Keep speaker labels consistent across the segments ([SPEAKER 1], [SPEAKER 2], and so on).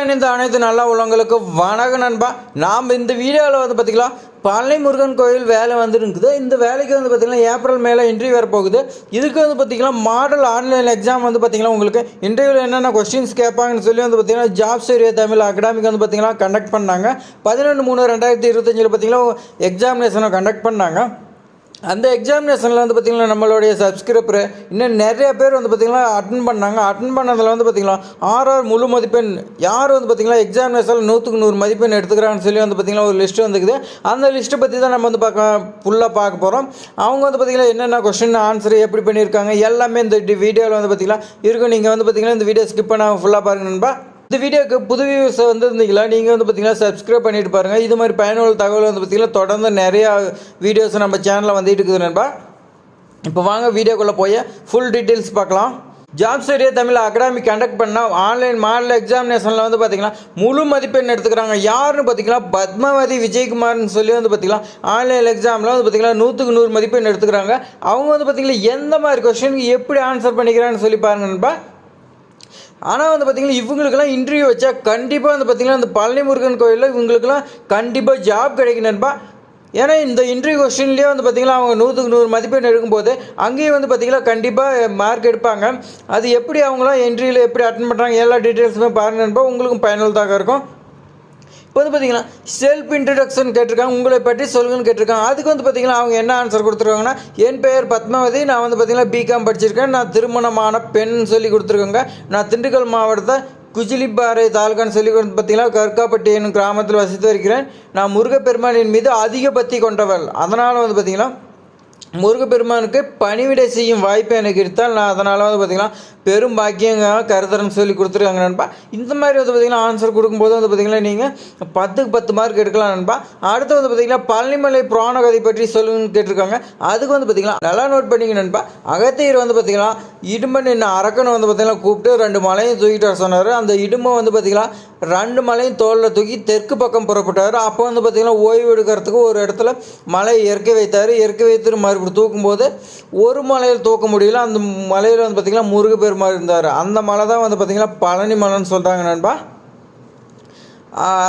[SPEAKER 1] இணைந்த அனைத்து நல்ல உள்ளவங்களுக்கு வணக்கம் நண்பா. நாம் இந்த வீடியோவில் வந்து பார்த்திங்களா பழனி முருகன் கோயில் வேலை வந்துருக்குது. இந்த வேலைக்கு வந்து பார்த்திங்கன்னா ஏப்ரல் மேலே இன்டர்வியூ வர போகுது. இதுக்கு வந்து பார்த்திங்கன்னா மாடல் ஆன்லைன் எக்ஸாம் வந்து பார்த்திங்கன்னா உங்களுக்கு இன்டர்வியூவில் என்னென்ன கொஸ்டின்ஸ் கேட்பாங்கன்னு சொல்லி வந்து பார்த்திங்கன்னா ஜாப்ஸ் ஏரியா தமிழ் அகாடமிக் வந்து பார்த்திங்கன்னா கண்டக்ட் பண்ணாங்க. 11/3/2025 பார்த்திங்கன்னா எக்ஸாமினேஷனை கண்டக்ட் பண்ணாங்க. அந்த எக்ஸாமினேஷனில் வந்து பார்த்திங்கன்னா நம்மளுடைய சப்ஸ்கிரைபர் இன்னும் நிறைய பேர் வந்து பார்த்திங்கன்னா அட்டன் பண்ணாங்க. அட்டன் பண்ணதில் வந்து பார்த்திங்கன்னா 6 முழு மதிப்பெண் யார் வந்து பார்த்திங்கன்னா எக்ஸாமினேஷனில் 100க்கு 100 மதிப்பெண் எடுத்துக்கிறாங்கன்னு சொல்லி வந்து பார்த்திங்கன்னா ஒரு லிஸ்ட்டு வந்துக்குது. அந்த லிஸ்ட்டை பற்றி தான் நம்ம வந்து ஃபுல்லாக பார்க்க போகிறோம். அவங்க வந்து பார்த்திங்கன்னா என்னென்ன கொஸ்டின் ஆன்சர் எப்படி பண்ணியிருக்காங்க எல்லாமே இந்த வீடியோவில் வந்து பார்த்திங்கன்னா இருக்கும். நீங்கள் வந்து பார்த்திங்கன்னா இந்த வீடியோ ஸ்கிப் பண்ணாமல் ஃபுல்லாக பாருங்க நண்பா. இந்த வீடியோக்கு புது வியூஸ் வந்துருந்தீங்களா நீங்கள் வந்து பார்த்திங்கன்னா சப்ஸ்கிரைப் பண்ணிட்டு பாருங்கள். இது மாதிரி பயனுள்ள தகவல் வந்து பார்த்திங்கன்னா தொடர்ந்து நிறையா வீடியோஸ் நம்ம சேனலில் வந்துட்டு இருக்குது நண்பா. இப்போ வாங்க வீடியோக்குள்ளே போய் ஃபுல் டீட்டெயில்ஸ் பார்க்கலாம். Jobs area Tamil academy conduct பண்ணால் ஆன்லைன் மாடல் எக்ஸாமினேஷனில் வந்து பார்த்திங்கன்னா முழு மதிப்பெண் எடுத்துக்கிறாங்க. யாருன்னு பார்த்திங்கன்னா பத்மாவதி விஜயகுமார்னு சொல்லி வந்து பார்த்திங்கன்னா ஆன்லைன் எக்ஸாமில் வந்து பார்த்திங்கன்னா 100க்கு 100 மதிப்பெண் எடுத்துக்கிறாங்க. அவங்க வந்து பார்த்திங்கன்னா எந்த மாதிரி கொஸ்டினுக்கு எப்படி ஆன்சர் பண்ணிக்கிறான்னு சொல்லி பாருங்க நண்பா. ஆனால் வந்து பார்த்திங்கன்னா இவங்களுக்கெல்லாம் இன்டர்வியூ வச்சா கண்டிப்பாக வந்து பார்த்திங்கன்னா இந்த பழனி முருகன் கோயிலில் இவங்களுக்கெல்லாம் கண்டிப்பாக ஜாப் கிடைக்கும் நண்பா. ஏன்னா இந்த இன்டர்வியூ கொஸ்டின்லேயே வந்து பார்த்திங்கன்னா அவங்க 100க்கு 100 மதிப்பெண் எடுக்கும்போது அங்கேயும் வந்து பார்த்திங்கன்னா கண்டிப்பாக மார்க் எடுப்பாங்க. அது எப்படி அவங்களாம் இன்டர்வியூவில் எப்படி அட்டன் பண்ணுறாங்க எல்லா டீட்டெயில்ஸுமே பாருங்க நண்பா, உங்களுக்கும் பயனுள்ளதாக இருக்கும். இப்போ வந்து பார்த்திங்கன்னா செல்ஃப் இன்ட்ரடக்ஷன் கேட்டிருக்காங்க, உங்களை பற்றி சொல்லுங்கன்னு கேட்டிருக்காங்க. அதுக்கு வந்து பார்த்திங்கன்னா அவங்க என்ன ஆன்சர் கொடுத்துருக்காங்கன்னா, என் பெயர் பத்மாவதி, நான் வந்து பார்த்திங்கன்னா பிகாம் படிச்சிருக்கேன், நான் திருமணமான பெண் சொல்லி கொடுத்துருக்காங்க, நான் திண்டுக்கல் மாவட்டத்தை குஜிலிப்பாறை தாலுகான்னு சொல்லி பார்த்திங்கன்னா கற்காப்பட்டி என்னும் கிராமத்தில் வசித்து வருகிறேன். நான் முருகப்பெருமானின் மீது அதிக பக்தி கொண்டவள், அதனால் வந்து பார்த்திங்கன்னா முருகப்பெருமானுக்கு பணிவிடை செய்யும் வாய்ப்பு எனக்கு இருந்தால் நான் அதனால் வந்து பார்த்திங்கன்னா பெரும் பாக்கியங்க கருதுறன்னு சொல்லி கொடுத்துருக்காங்க நண்பா. இந்த மாதிரி வந்து பார்த்திங்கன்னா ஆன்சர் கொடுக்கும்போது வந்து பார்த்திங்கன்னா நீங்கள் 10க்கு 10 மார்க் எடுக்கலாம் நண்பா. அடுத்து வந்து பார்த்திங்கன்னா பழனிமலை புராணகதை பற்றி சொல்லுங்கன்னு கேட்டிருக்காங்க. அதுக்கு வந்து பார்த்திங்கன்னா நல்லா நோட் பண்ணிங்க நண்பா. அகத்தியர் வந்து பார்த்திங்கன்னா இடும்பன் என்ன அரக்கனை வந்து பார்த்திங்கன்னா கூப்பிட்டு 2 மலையும் தூக்கிட்டு வர சொன்னார். அந்த இடும்பை வந்து பார்த்திங்கன்னா 2 மலையும் தோளில் தூக்கி தெற்கு பக்கம் புறப்பட்டார். அப்போ வந்து பார்த்திங்கன்னா ஓய்வு எடுக்கிறதுக்கு ஒரு இடத்துல மலையை இறக்கி வைத்தார். இறக்கி வைத்து மறுபடியும் தூக்கும்போது ஒரு மலையில் தூக்க முடியல. அந்த மலையில் வந்து பார்த்திங்கன்னா முருகப்பெருமான் இருந்தார். அந்த மலை தான் வந்து பார்த்திங்கன்னா பழனி மலைன்னு சொல்கிறாங்க நண்பா.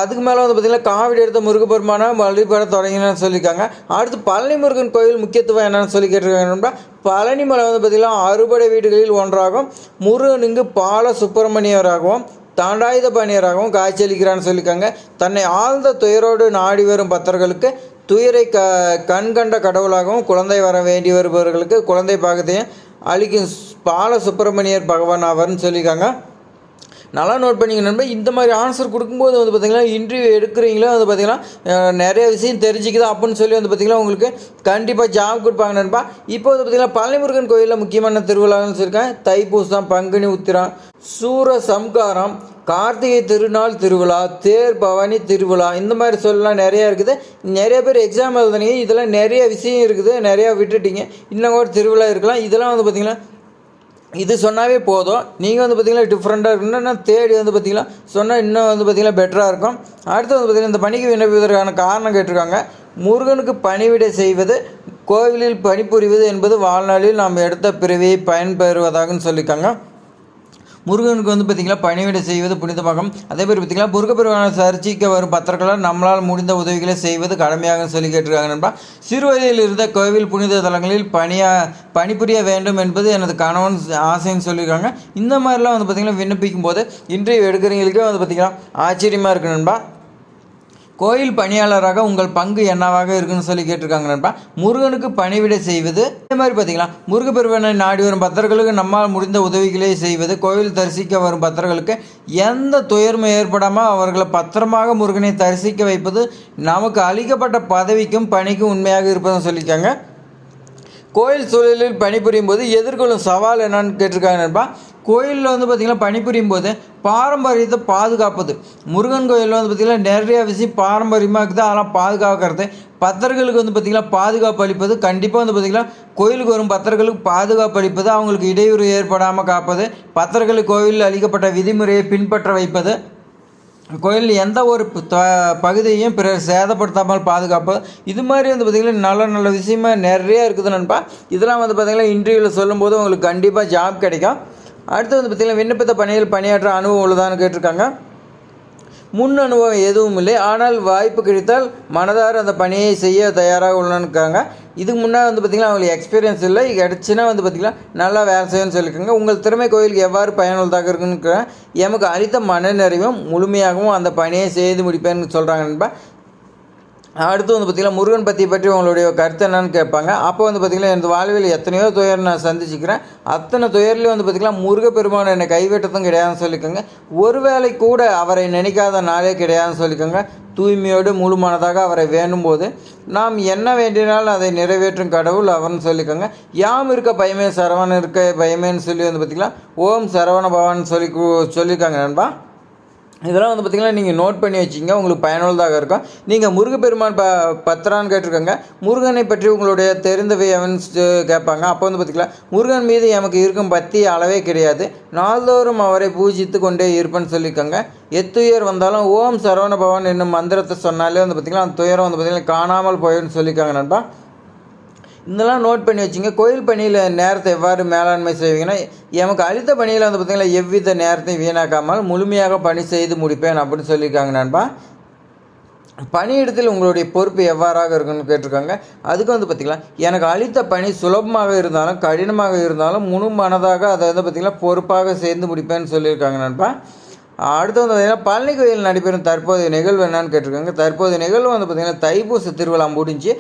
[SPEAKER 1] அதுக்கு மேலே வந்து பார்த்திங்கன்னா காவடி எடுத்த முருகப்பெருமானை வழிபட தொடங்கினு சொல்லியிருக்காங்க. அடுத்து பழனி முருகன் கோயில் முக்கியத்துவம் என்னன்னு சொல்லி கேட்டிருக்காங்க நண்பா. பழனி மலை வந்து பார்த்திங்கன்னா 60 வீடுகளில் ஒன்றாகும். முருகன் இங்கு பால சுப்பிரமணியராகவும் தாண்டாயுத பாணியராகவும் காட்சியளிக்கிறான்னு சொல்லியிருக்காங்க. தன்னை ஆழ்ந்த துயரோடு நாடி வரும் பக்தர்களுக்கு துயரை கண்கண்ட கடவுளாகவும் குழந்தை வர வேண்டி வருபவர்களுக்கு குழந்தை பாகத்தையும் அளிக்கும் பால சுப்பிரமணியர் பகவான் அவர்னு சொல்லியிருக்காங்க. நல்லா நோட் பண்ணிங்க நண்பா. இந்த மாதிரி ஆன்சர் கொடுக்கும்போது வந்து பார்த்திங்கன்னா இன்டர்வியூ எடுக்கிறீங்களோ வந்து பார்த்திங்கன்னா நிறைய விஷயம் தெரிஞ்சுக்குது அப்படின்னு சொல்லி வந்து பார்த்திங்கன்னா உங்களுக்கு கண்டிப்பாக ஜாப் கொடுப்பாங்க நண்பா. இப்போ வந்து பார்த்திங்கன்னா பழனி முருகன் கோயிலில் முக்கியமான திருவிழான்னு சொல்லியிருக்கேன். தைப்பூசம், பங்குனி உத்திரம், சூர சம்காரம், கார்த்திகை திருநாள் திருவிழா, தேர் பவனி திருவிழா, இந்த மாதிரி சொல்லலாம் நிறையா இருக்குது. நிறைய பேர் எக்ஸாம் எழுதுனீங்க, இதெல்லாம் நிறைய விஷயம் இருக்குது, நிறையா விட்டுட்டீங்க. இன்னும் கூட திருவிழா இருக்கலாம். இதெல்லாம் வந்து பார்த்திங்கன்னா இது சொன்னாவே போதும். நீங்கள் வந்து பார்த்திங்கன்னா டிஃப்ரெண்ட்டாக இருக்குன்னா தேடி வந்து பார்த்திங்கன்னா சொன்னால் இன்னும் வந்து பார்த்திங்கன்னா பெட்டராக இருக்கும். அடுத்து வந்து பார்த்திங்கன்னா இந்த பணிக்கு விண்ணப்பிப்பதற்கான காரணம் கேட்டிருக்காங்க. முருகனுக்கு பணிவிடை செய்வது, கோவிலில் பணிபுரிவது என்பது வாழ்நாளில் நாம் எடுத்த பிறவியை பயன்பெறுவதாகன்னு சொல்லியிருக்காங்க. முருகனுக்கு வந்து பார்த்திங்கன்னா பணிவிடை செய்வது புனிதமாகும். அதே மாதிரி பார்த்திங்கன்னா முருகப்பெருமானை சர்ச்சைக்கு வரும் பக்தர்களால் நம்மளால் முடிந்த உதவிகளை செய்வது கடமையாக சொல்லி கேட்டிருக்காங்க நண்பா. சிறுவயதில் இருந்த கோவில் புனித தலங்களில் பணிபுரிய வேண்டும் என்பது எனது கணவன் ஆசைன்னு சொல்லியிருக்காங்க. இந்த மாதிரிலாம் வந்து பார்த்திங்கன்னா விண்ணப்பிக்கும் போது இன்டர்வியூ எடுக்கிறவங்களுக்கே வந்து பார்த்திங்கன்னா ஆச்சரியமாக இருக்கு நண்பா. கோயில் பணியாளராக உங்கள் பங்கு என்னவாக இருக்குன்னு சொல்லி கேட்டிருக்காங்க நண்பா. முருகனுக்கு பணிவிடை செய்வது, அதே மாதிரி பார்த்திங்கன்னா முருகப்பெருமானை நாடி வரும் பக்தர்களுக்கு நம்மால் முடிந்த உதவிகளை செய்வது, கோயில் தரிசிக்க வரும் பக்தர்களுக்கு எந்த துயரமும் ஏற்படாமல் அவர்களை பத்திரமாக முருகனை தரிசிக்க வைப்பது நமக்கு அளிக்கப்பட்ட பதவிக்கும் பணிக்கும் உண்மையாக இருப்பதுன்னு சொல்லியிருக்காங்க. கோயில் சூழலில் பணிபுரியும் போது எதிர்கொள்ளும் சவால் என்னன்னு கேட்டிருக்காங்க நண்பா. கோயிலில் வந்து பார்த்திங்கன்னா பணிபுரியும் போது பாரம்பரியத்தை பாதுகாப்பது. முருகன் கோயிலில் வந்து பார்த்திங்கன்னா நிறைய விஷயம் பாரம்பரியமாக இருக்குது, அதெல்லாம் பாதுகாக்கிறது. பக்தர்களுக்கு வந்து பார்த்திங்கன்னா பாதுகாப்பு அளிப்பது, கண்டிப்பாக வந்து பார்த்திங்கன்னா கோயிலுக்கு வரும் பக்தர்களுக்கு பாதுகாப்பு அளிப்பது, அவங்களுக்கு இடையூறு ஏற்படாமல் காப்பது, பக்தர்களுக்கு கோயிலில் அளிக்கப்பட்ட விதிமுறையை பின்பற்ற வைப்பது, கோயிலில் எந்த ஒரு பகுதியையும் பிறர் சேதப்படுத்தாமல் பாதுகாப்பு. இது மாதிரி வந்து பார்த்திங்கன்னா நல்ல நல்ல விஷயமா நிறையா இருக்குது நண்பா. இதெல்லாம் வந்து பார்த்திங்கன்னா இன்டர்வியூவில் சொல்லும்போது உங்களுக்கு கண்டிப்பாக ஜாப் கிடைக்கும். அடுத்து வந்து பார்த்திங்கன்னா விண்ணப்பித்த பணியில் பணியாற்ற அனுபவம் உள்ளதான்னு கேட்டிருக்காங்க. முன் அனுபவம் எதுவும் இல்லை, ஆனால் வாய்ப்பு கிடைத்தால் மனதார அந்த பணியை செய்ய தயாராக உள்ளனுக்காங்க. இதுக்கு முன்னாடி வந்து பார்த்திங்கன்னா அவங்களுக்கு எக்ஸ்பீரியன்ஸ் இல்லை, கிடச்சின்னா வந்து பார்த்திங்கன்னா நல்லா வேலை செய்யணும்னு சொல்லியிருக்காங்க. உங்கள் திறமை கோயிலுக்கு எவ்வாறு பயனுள்ளதாக இருக்குன்னு எமக்கு அளித்த மன நிறைவும் முழுமையாகவும் அந்த பணியை செய்து முடிப்பேன்னு சொல்கிறாங்க நண்பா. அடுத்து வந்து பார்த்திங்கன்னா முருகன் பற்றி உங்களுடைய கருத்து என்னன்னு கேட்பாங்க. அப்போ வந்து பார்த்திங்கன்னா எனது வாழ்வில் எத்தனையோ துயர் நான் சந்திச்சுக்கிறேன், அத்தனை துயர்லேயும் வந்து பார்த்திங்கன்னா முருகப்பெருமான் என்னை கைவிட்டதும் கிடையாதுன்னு சொல்லிக்கோங்க. ஒருவேளை கூட அவரை நினைக்காத நாளே கிடையாதுன்னு சொல்லிக்கோங்க. தூய்மையோடு முழு மனதாக அவரை வேண்டும் போது நாம் என்ன வேண்டினாலும் அதை நிறைவேற்றும் கடவுள் அவர்னு சொல்லிக்கோங்க. யாம் இருக்க பயமே சரவணன் இருக்க பயமேன்னு சொல்லி வந்து பார்த்திங்கன்னா ஓம் சரவண பவன் சொல்லியிருக்காங்க நண்பா. இதெல்லாம் வந்து பார்த்திங்கன்னா நீங்கள் நோட் பண்ணி வச்சிங்க, உங்களுக்கு பயனுள்ளதாக இருக்கும். நீங்கள் முருகப்பெருமான் பத்திரான்னு கேட்டிருக்காங்க. முருகனை பற்றி உங்களுடைய தெரிந்தவை எவன்ஸ் கேட்பாங்க. அப்போ வந்து பார்த்திங்கன்னா முருகன் மீது எமக்கு இருக்கும் பக்தி அளவே கிடையாது, நாள்தோறும் அவரை பூஜித்து கொண்டே இருப்பேன்னு சொல்லியிருக்காங்க. எத்துயர் வந்தாலும் ஓம் சரவண பவன் என்னும் மந்திரத்தை சொன்னாலே வந்து பார்த்திங்கன்னா அந்த துயரம் வந்து பார்த்திங்கன்னா காணாமல் போயிடுன்னு சொல்லியிருக்காங்க நண்பா. இதெல்லாம் நோட் பண்ணி வச்சுங்க. கோயில் பணியில் நேரத்தை எவ்வாறு மேலாண்மை செய்வீங்கன்னா, எமக்கு அளித்த பணியில் வந்து பார்த்திங்கன்னா எவ்வித நேரத்தையும் வீணாக்காமல் முழுமையாக பணி செய்து முடிப்பேன் அப்படின்னு சொல்லியிருக்காங்க நண்பா. பணியிடத்தில் உங்களுடைய பொறுப்பு எவ்வாறாக இருக்குன்னு கேட்டிருக்காங்க. அதுக்கு வந்து பார்த்திங்கன்னா எனக்கு அளித்த பணி சுலபமாக இருந்தாலும் கடினமாக இருந்தாலும் முழு மனதாக அதை வந்து பார்த்திங்கன்னா பொறுப்பாக செய்து முடிப்பேன்னு சொல்லியிருக்காங்க நண்பா. அடுத்து வந்து பார்த்திங்கன்னா பழனி கோயில் நடைபெறும் தற்போதைய நிகழ்வு என்னன்னு கேட்டிருக்காங்க. தற்போதைய நிகழ்வு வந்து பார்த்திங்கன்னா தைப்பூச திருவிழா முடிஞ்சு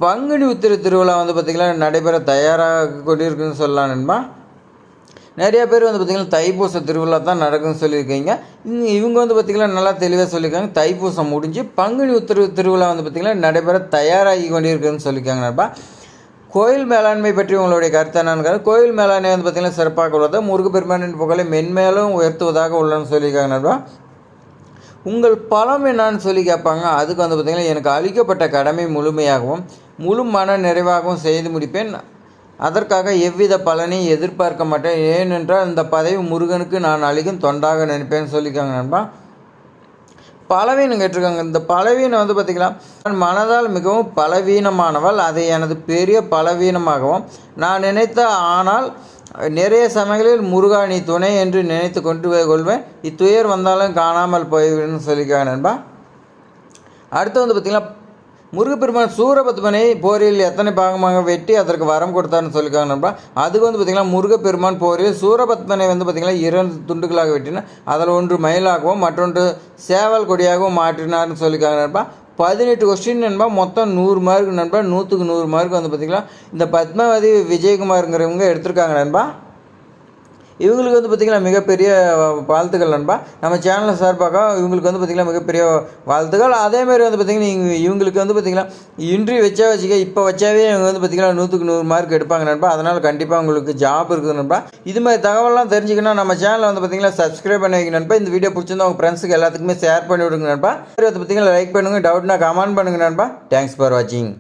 [SPEAKER 1] பங்குனி உத்திர திருவிழா வந்து பார்த்திங்கன்னா நடைபெற தயாராக கொண்டிருக்குன்னு சொல்லலாம் நண்பா. நிறைய பேர் வந்து பார்த்திங்கன்னா தைப்பூச திருவிழா தான் நடக்குதுன்னு சொல்லியிருக்கீங்க. இவங்க வந்து பார்த்திங்கன்னா நல்லா தெளிவாக சொல்லியிருக்காங்க. தைப்பூசம் முடிஞ்சு பங்குனி உத்திர திருவிழா வந்து பார்த்திங்கன்னா நடைபெற தயாராகி கொண்டிருக்குன்னு சொல்லியிருக்காங்க நண்பா. கோயில் மேலாண்மை பற்றி உங்களுடைய கருத்து என்னன்னு, கோயில் மேலாண்மை வந்து பார்த்திங்கன்னா சிறப்பாக உள்ளது, முருகப்பெருமானின் புகழை மென்மேலும் உயர்த்துவதாக உள்ளன்னு சொல்லியிருக்காங்க நண்பா. உங்கள் பலம் என்னான்னு சொல்லி கேட்பாங்க. அதுக்கு வந்து பார்த்திங்கன்னா எனக்கு அளிக்கப்பட்ட கடமை முழுமையாகவும் முழு மன நிறைவாகவும் செய்து முடிப்பேன், அதற்காக எவ்வித பலனையும் எதிர்பார்க்க மாட்டேன், ஏனென்றால் இந்த பதவி முருகனுக்கு நான் அளிக்கும் தொண்டாக நினைப்பேன்னு சொல்லியிருக்காங்க நண்பா. பலவீனம் கேட்டிருக்காங்க. இந்த பலவீனம் வந்து பார்த்திங்கன்னா நான் மனதால் மிகவும் பலவீனமானவள், அதை எனது பெரிய பலவீனமாகவும் நான் நினைத்த, ஆனால் நிறைய சமயங்களில் முருகா நீ துணை என்று நினைத்து கொண்டு கொள்வேன், இத்துயர் வந்தாலும் காணாமல் போய்விடுன்னு சொல்லியிருக்காங்க நண்பா. அடுத்து வந்து பார்த்திங்கன்னா முருகப்பெருமான் சூரபத்மனை போரில் எத்தனை பாகமாக வெட்டி அதற்கு வரம் கொடுத்தாருன்னு சொல்லியிருக்காங்க நண்பா. அதுக்கு வந்து பார்த்திங்கன்னா முருகப்பெருமான் போரில் சூரபத்மனை வந்து பார்த்திங்கன்னா 2 துண்டுகளாக வெட்டினா அதில் ஒன்று மயிலாகவும் மற்றொன்று சேவல் கொடியாகவும் மாற்றினார்னு சொல்லியிருக்காங்க நண்பா. 18 கொஸ்டின் நண்பா, மொத்தம் 100 மார்க் நண்பா. 100க்கு 100 மார்க் வந்து பார்த்திங்கன்னா இந்த பத்மாவதி விஜயகுமாருங்கிறவங்க எடுத்திருக்காங்க நண்பா. இவங்களுக்கு வந்து பார்த்திங்கன்னா மிகப்பெரிய வாழ்த்துக்கள் நண்பா. நம்ம சேனலில் சார்பாக இவங்களுக்கு வந்து பார்த்திங்கன்னா மிகப்பெரிய வாழ்த்துக்கள். அதேமாதிரி வந்து பார்த்திங்கன்னா இவங்களுக்கு வந்து பார்த்திங்கன்னா இன்டர்வியூ வச்சுக்க இப்போ வச்சாவே இவங்க வந்து பார்த்திங்கன்னா 100க்கு 100 மார்க் எடுப்பாங்க நண்பா. அதனால் கண்டிப்பாக உங்களுக்கு ஜாப் இருக்குது நண்பா. இது மாதிரி தகவலாம் தெரிஞ்சுக்கணும் நம்ம சேனலில் வந்து பார்த்திங்கன்னா சப்ஸ்கிரைப் பண்ணி வைங்க நண்பா. இந்த வீடியோ பிடிச்சிருந்தா உங்கள் ஃப்ரெண்ட்ஸுக்கு எல்லாத்துக்குமே ஷேர் பண்ணி விடுங்க நண்பா. வந்து பார்த்திங்கன்னா லைக் பண்ணுங்கள், டவுட்னா கமெண்ட் பண்ணுங்கள் நண்பா. தேங்க்ஸ் ஃபார் வாட்சிங்.